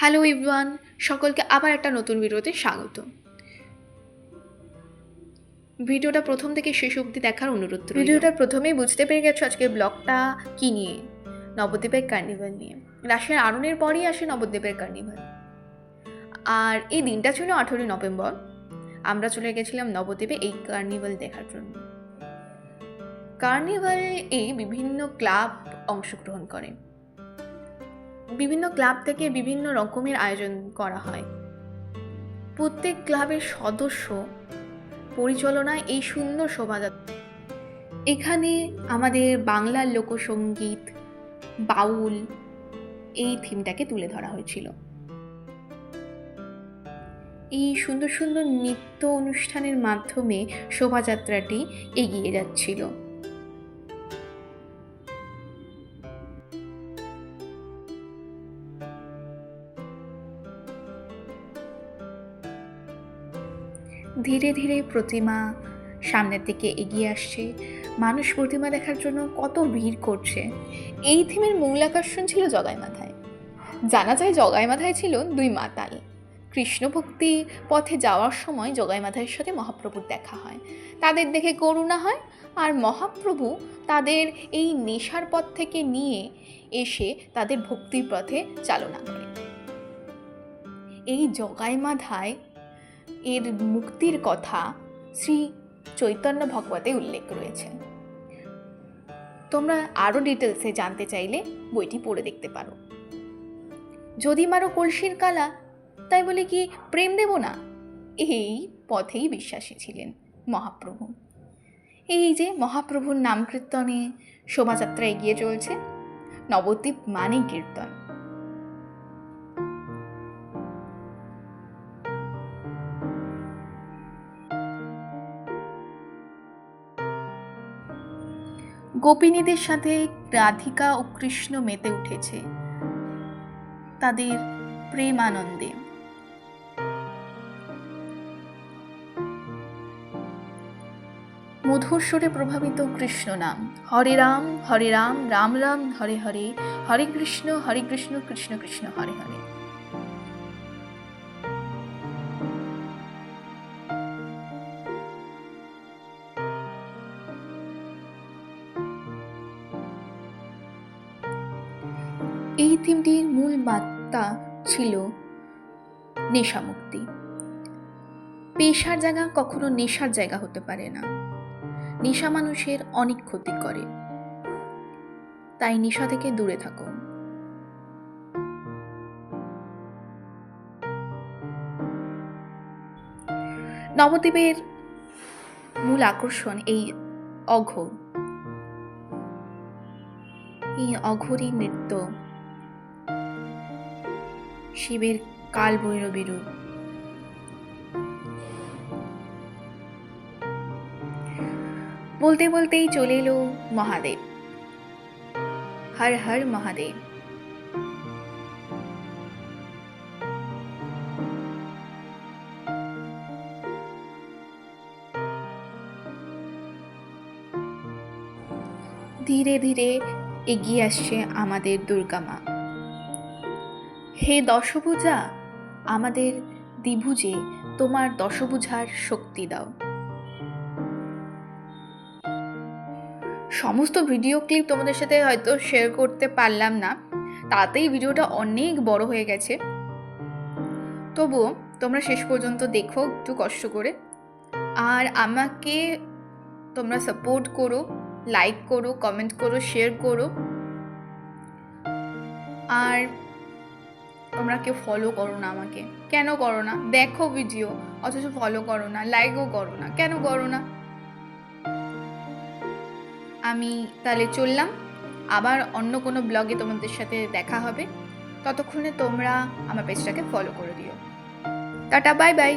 Hello everyone, সকলকে আবার একটা নতুন ভিডিওতে স্বাগত। ভিডিওটা প্রথম থেকে শেষ অবধি দেখার অনুরোধ রইল। ভিডিওটা প্রথমেই বুঝতে পেরে গেছো আজকের ব্লগটা কী নিয়ে, নবদ্বীপের কার্নিভাল নিয়ে। রাশের আরণের পরেই আসে নবদ্বীপের কার্নিভাল, আর এই দিনটা ছিল 18 নভেম্বর। আমরা চলে গেছিলাম নবদ্বীপে এই কার্নিভাল দেখার জন্য। কার্নিভালে বিভিন্ন ক্লাব অংশগ্রহণ করে, বিভিন্ন ক্লাব থেকে বিভিন্ন রকমের আয়োজন করা হয়। প্রত্যেক ক্লাবের সদস্য পরিচালনায় এই সুন্দর শোভাযাত্রা। এখানে আমাদের বাংলার লোকসঙ্গীত, বাউল, এই থিমটাকে তুলে ধরা হয়েছিল। এই সুন্দর সুন্দর নৃত্য অনুষ্ঠানের মাধ্যমে শোভাযাত্রাটি এগিয়ে যাচ্ছিল। ধীরে ধীরে প্রতিমা সামনের দিকে এগিয়ে আসছে। মানুষ প্রতিমা দেখার জন্য কত ভিড় করছে। এই থিমের মূল আকর্ষণ ছিল জগাই মাথায়। জানা যায় জগাই মাথায় ছিল দুই মাতাল। কৃষ্ণ ভক্তি পথে যাওয়ার সময় জগাই মাথায়ের সাথে মহাপ্রভুর দেখা হয়, তাদের দেখে করুণা হয়, আর মহাপ্রভু তাদের এই নেশার পথ থেকে নিয়ে এসে তাদের ভক্তির পথে চালনা করে। এই জগাই মাথায় এর মুক্তির কথা শ্রী চৈতন্য ভগবতে উল্লেখ রয়েছে। তোমরা আরও ডিটেলসে জানতে চাইলে বইটি পড়ে দেখতে পারো। যদি মারো কলসির কালা, তাই বলে কি প্রেম দেব না, এই পথেই বিশ্বাসী ছিলেন মহাপ্রভু। এই যে মহাপ্রভুর নাম কীর্তনে শোভাযাত্রা এগিয়ে চলছে। নবদ্বীপ মানে কীর্তন। গোপিনীদের সাথে রাধিকা ও কৃষ্ণ মেতে উঠেছে তাদের প্রেম আনন্দে। মধুর সুরে প্রভাবিত কৃষ্ণ নাম, হরে রাম রাম রাম হরে হরে, হরে কৃষ্ণ কৃষ্ণ কৃষ্ণ হরে হরে। এই থিমটির মূল বার্তা ছিল নেশামুক্তি। পেশার জায়গা কখনো নেশার জায়গা হতে পারে না। নেশা মানুষের অনেক ক্ষতি করে, তাই নেশা থেকে দূরে থাকো। নবদ্বীপের মূল আকর্ষণ এই অঘোর, এই অঘোরী নৃত্য, শিবের কাল ভৈরবী রূপ। বলতে বলতেই চলে এলো মহাদেব। হর হর মহাদেব। ধীরে ধীরে এগিয়ে আসছে আমাদের দুর্গা মা। হে দশভুজা, আমাদের দ্বিভুজে তোমার দশভুজার শক্তি দাও। সমস্ত ভিডিও ক্লিপ তোমাদের সাথে হয়তো শেয়ার করতে পারলাম না, তাতেই ভিডিওটা অনেক বড় হয়ে গেছে। তবুও তোমরা শেষ পর্যন্ত দেখো একটু কষ্ট করে, আর আমাকে তোমরা সাপোর্ট করো, লাইক করো, কমেন্ট করো, শেয়ার করো। আর তোমরা কেউ ফলো করো না আমাকে, কেন করো না? দেখো ভিডিও অথচ ফলো করো না, লাইকও করো না, কেন করো না? আমি তাহলে চললাম, আবার অন্য কোনো ব্লগে তোমাদের সাথে দেখা হবে। ততক্ষণে তোমরা আমার পেজটাকে ফলো করে দিও। Tata, bye bye.